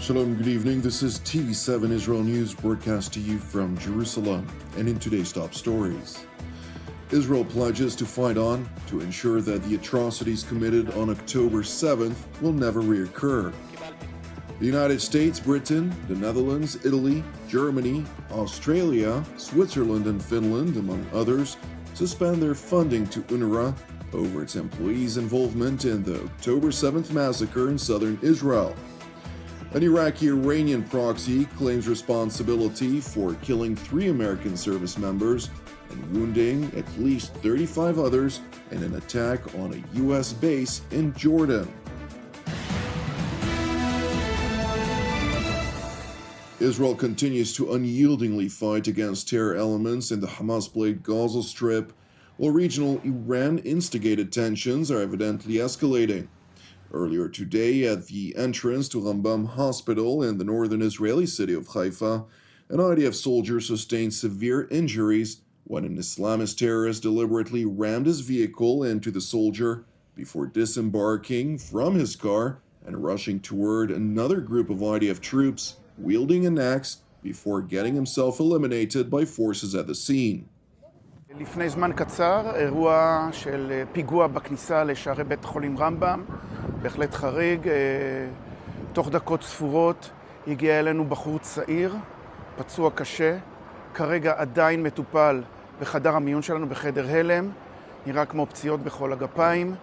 Shalom, good evening. This is TV7 Israel News broadcast to you from Jerusalem. And in today's top stories, Israel pledges to fight on to ensure that the atrocities committed on October 7th will never reoccur. The United States, Britain, the Netherlands, Italy, Germany, Australia, Switzerland, and Finland, among others, suspend their funding to UNRWA over its employees' involvement in the October 7th massacre in southern Israel. An Iraqi-Iranian proxy claims responsibility for killing 3 American service members and wounding at least 35 others in an attack on a U.S. base in Jordan. Israel continues to unyieldingly fight against terror elements in the Hamas-plagued Gaza Strip, while regional Iran-instigated tensions are evidently escalating. Earlier today, at the entrance to Rambam Hospital in the northern Israeli city of Haifa, an IDF soldier sustained severe injuries when an Islamist terrorist deliberately rammed his vehicle into the soldier before disembarking from his car and rushing toward another group of IDF troops, wielding an axe, before getting himself eliminated by forces at the scene. לפני זמן קצר, אירוע של פיגוע בכניסה לשערי בית החולים רמב"ם, בהחלט חריג. תוך דקות ספורות הגיע אלינו בחור צעיר, פצוע קשה, כרגע עדיין מטופל בחדר המיון שלנו, בחדר הלם, נראה כמו פציעות בכל הגפיים.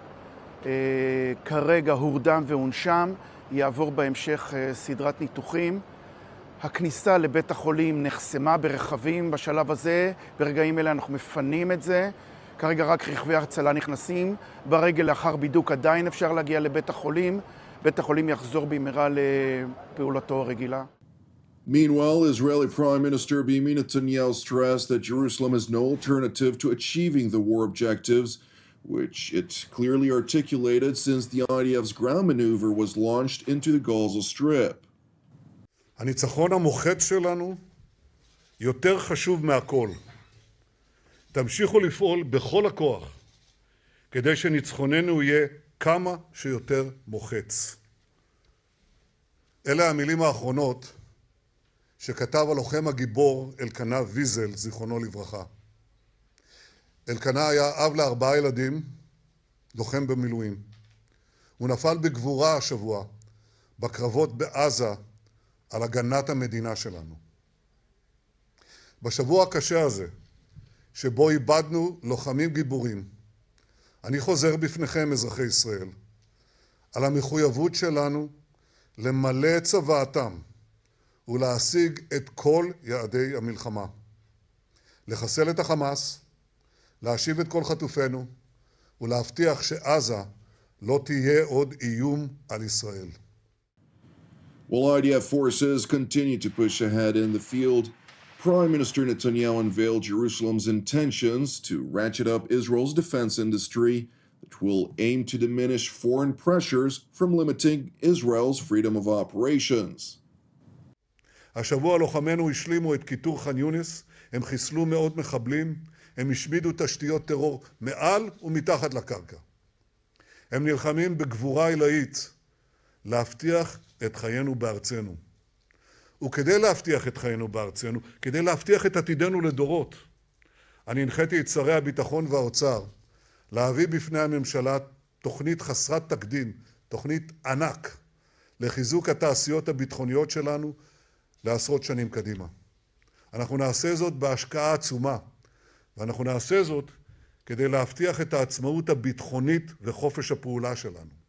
כרגע הורדם והונשם, יעבור בהמשך סדרת ניתוחים. הכניסה לבית החולים נחסמה ברכבים בשלב הזה, ברגעים אלה אנחנו מפנים את זה. כרגע רק רכבי ההצלה נכנסים, ברגע לאחר בידוק עדיין אפשר להגיע לבית החולים. בית החולים יחזור במהרה לפעולתו הרגילה. Meanwhile, Israeli Prime Minister Benjamin Netanyahu stressed that Jerusalem is no alternative to achieving the war objectives, which it clearly articulated since the IDF's ground maneuver was launched into the Gaza Strip. הניצחון המוחץ שלנו יותר חשוב מהכל. תמשיכו לפעול בכל הכוח כדי שניצחוננו יהיה כמה שיותר מוחץ. אלה המילים האחרונות שכתב הלוחם הגיבור אלקנה ויזל, זיכרונו לברכה. אלקנה היה אב ל4 ילדים, לוחם במילואים. הוא נפל בגבורה השבוע בקרבות בעזה על הגנת המדינה שלנו. בשבוע הקשה הזה, שבו איבדנו לוחמים גיבורים, אני חוזר בפניכם, אזרחי ישראל, על המחויבות שלנו למלא את צוואתם ולהשיג את כל יעדי המלחמה. לחסל את החמאס, להשיב את כל חטופינו ולהבטיח שעזה לא תהיה עוד איום על ישראל. While IDF forces continue to push ahead in the field, Prime Minister Netanyahu unveiled Jerusalem's intentions to ratchet up Israel's defense industry that will aim to diminish foreign pressures from limiting Israel's freedom of operations. השבוע לוחמינו השלימו את כיתור ח'אן יונס, הם חיסלו מאות מחבלים, הם השמידו תשתיות טרור מעל ומתחת לקרקע. הם נלחמים בגבורה עילאית להבטיח את חיינו בארצנו. וכדי להבטיח את חיינו בארצנו, כדי להבטיח את עתידנו לדורות, אני הנחיתי את שרי הביטחון והאוצר להביא בפני הממשלה תוכנית חסרת תקדים, תוכנית ענק, לחיזוק התעשיות הביטחוניות שלנו לעשרות שנים קדימה. אנחנו נעשה זאת בהשקעה עצומה, ואנחנו נעשה זאת כדי להבטיח את העצמאות הביטחונית וחופש הפעולה שלנו.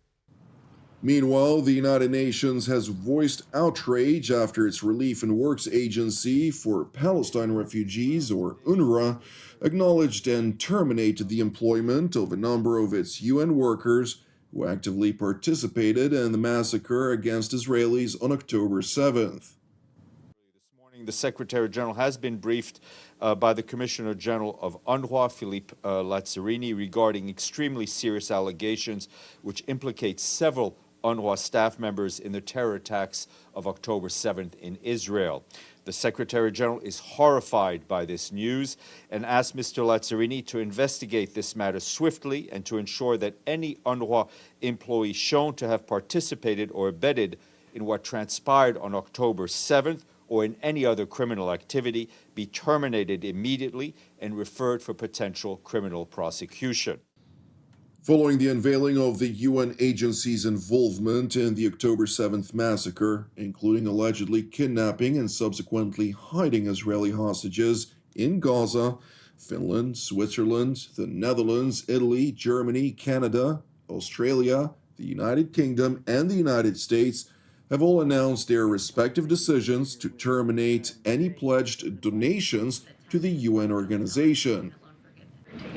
Meanwhile, the United Nations has voiced outrage after its Relief and Works Agency for Palestine Refugees, or UNRWA, acknowledged and terminated the employment of a number of its UN workers who actively participated in the massacre against Israelis on October 7th. This morning, the Secretary General has been briefed by the Commissioner General of UNRWA, Philippe Lazzarini, regarding extremely serious allegations which implicate several UNRWA staff members in the terror attacks of October 7th in Israel. The Secretary General is horrified by this news and asked Mr. Lazzarini to investigate this matter swiftly and to ensure that any UNRWA employee shown to have participated or abetted in what transpired on October 7th or in any other criminal activity be terminated immediately and referred for potential criminal prosecution. Following the unveiling of the UN agency's involvement in the October 7th massacre, including allegedly kidnapping and subsequently hiding Israeli hostages in Gaza, Finland, Switzerland, the Netherlands, Italy, Germany, Canada, Australia, the United Kingdom, and the United States have all announced their respective decisions to terminate any pledged donations to the UN organization.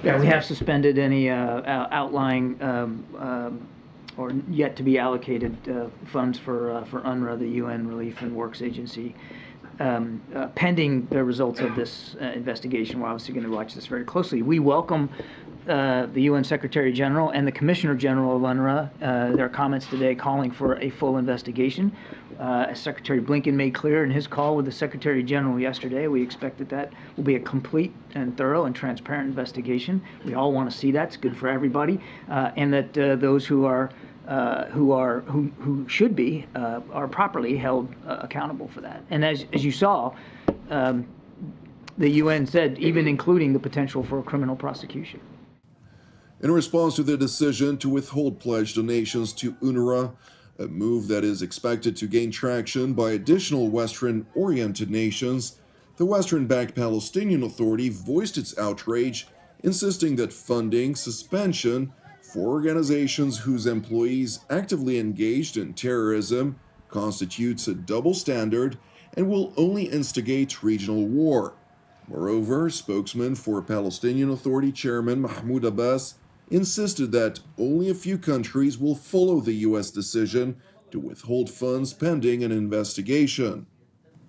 Yeah, we have suspended any outlying or yet to be allocated funds for UNRWA, the UN Relief and Works Agency. Pending the results of this investigation, we're obviously going to watch this very closely. We welcome the UN Secretary General and the Commissioner General of UNRWA, their comments today calling for a full investigation. As Secretary Blinken made clear in his call with the Secretary General yesterday, we expect that will be a complete and thorough and transparent investigation. We all want to see that. It's good for everybody, and that those who should be are properly held accountable for that. And as you saw, the UN said even including the potential for a criminal prosecution. In response to the decision to withhold pledged donations to UNRWA, a move that is expected to gain traction by additional Western-oriented nations, the Western-backed Palestinian Authority voiced its outrage, insisting that funding suspension for organizations whose employees actively engaged in terrorism constitutes a double standard and will only instigate regional war. Moreover, spokesman for Palestinian Authority Chairman Mahmoud Abbas insisted that only a few countries will follow the U.S. decision to withhold funds pending an investigation.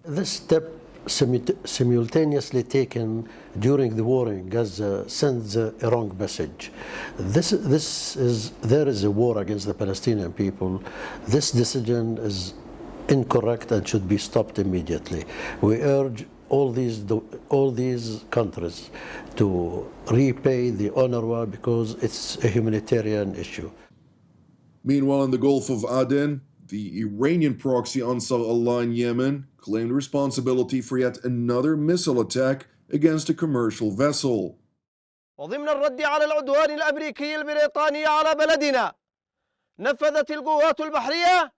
This step, simultaneously taken during the war in Gaza, sends a wrong message. There is a war against the Palestinian people. This decision is incorrect and should be stopped immediately. We urge all these countries to repay the UNRWA because it's a humanitarian issue. Meanwhile, in the Gulf of Aden, the Iranian proxy Ansar Allah in Yemen claimed responsibility for yet another missile attack against a commercial vessel. وضمن الرد على العدوان الأمريكي البريطاني على بلدنا نفذت القوات البحرية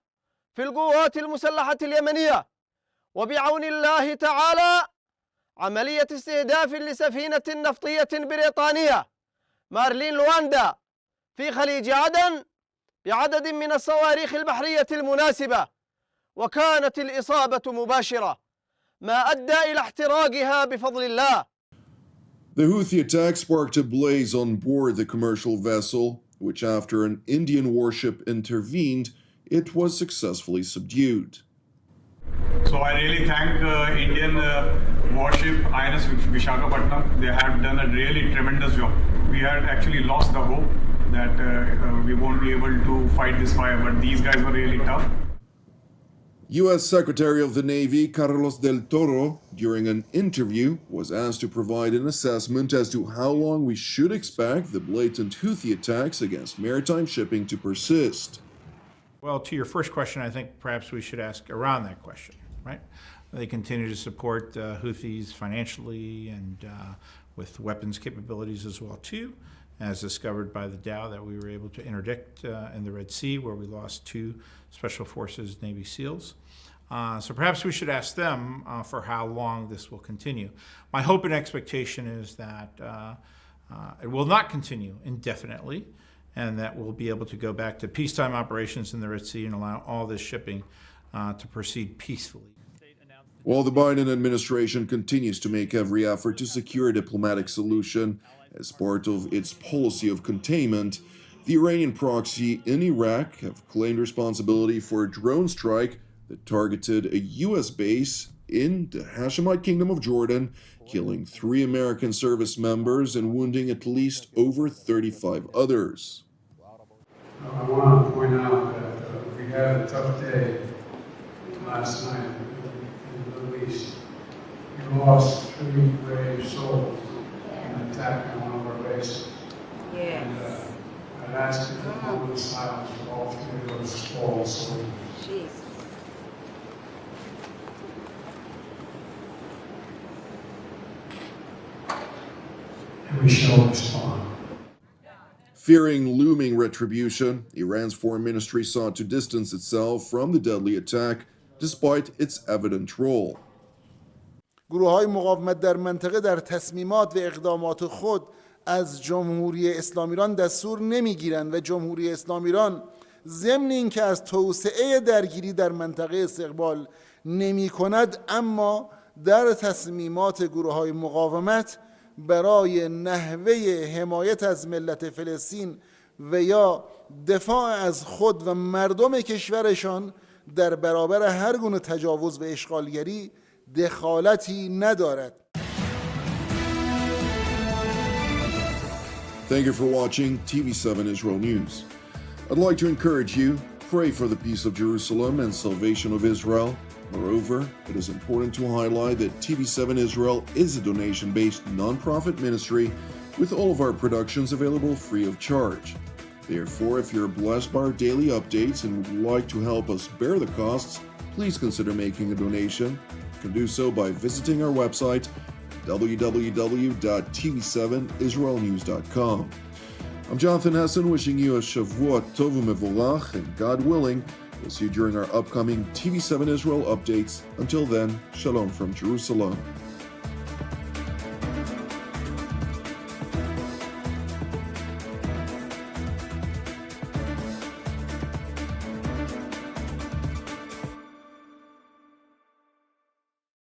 في القوات المسلحة اليمنية وبعون الله تعالى عملية استهداف لسفينة نفطية بريطانية مارلين لواندا في خليج عدن بعدد من الصواريخ البحرية المناسبة، وكانت الإصابة مباشرة ما أدى إلى احتراقها بفضل الله. The Houthi attack sparked a blaze on board the commercial vessel, which after an Indian warship intervened, it was successfully subdued. So I really thank Indian warship INS Vishakhapatnam. They have done a really tremendous job. We had actually lost the hope that we won't be able to fight this fire, but these guys were really tough. U.S. Secretary of the Navy Carlos del Toro, during an interview, was asked to provide an assessment as to how long we should expect the blatant Houthi attacks against maritime shipping to persist. Well, to your first question, I think perhaps we should ask Iran that question, right? They continue to support Houthis financially and with weapons capabilities as well, too, as discovered by the Dow that we were able to interdict in the Red Sea, where we lost 2 Special Forces Navy SEALs. So perhaps we should ask them for how long this will continue. My hope and expectation is that it will not continue indefinitely, and that we'll be able to go back to peacetime operations in the Red Sea and allow all this shipping to proceed peacefully. While the Biden administration continues to make every effort to secure a diplomatic solution as part of its policy of containment, the Iranian proxy in Iraq have claimed responsibility for a drone strike that targeted a U.S. base in the Hashemite Kingdom of Jordan, killing 3 American service members and wounding at least over 35 others. I want to point out that we had a tough day last night in the Middle East. We lost 3 brave souls in an attack on one of our bases. Yes. And I'd ask you for a moment of silence for all 3 of those fallen soldiers. Jesus. we shall respond. Fearing looming retribution, Iran's foreign ministry sought to distance itself from the deadly attack despite its evident role. گروه‌های مقاومت در منطقه در تصمیمات و اقدامات خود از جمهوری اسلامی ایران دستور نمیگیرند و جمهوری اسلامی ایران ضمن اینکه از توسعه درگیری در منطقه استقبال نمی‌کند، اما در تصمیمات گروه‌های مقاومت برای نحوه حمایت از ملت فلسطین و یا دفاع از خود و مردم کشورشان در برابر هر گونه تجاوز و اشغالگری دخالتی ندارد. Thank you for watching TV7 Israel News. I'd like to encourage you, pray for the peace of Jerusalem and salvation of Israel. Moreover, it is important to highlight that TV7 Israel is a donation-based non-profit ministry with all of our productions available free of charge. Therefore, if you're blessed by our daily updates and would like to help us bear the costs, please consider making a donation. You can do so by visiting our website www.tv7israelnews.com. I'm Jonathan Hessen, wishing you a Shavuot Tov u'Mevorach, and God willing, we'll see you during our upcoming TV7 Israel updates. Until then, Shalom from Jerusalem.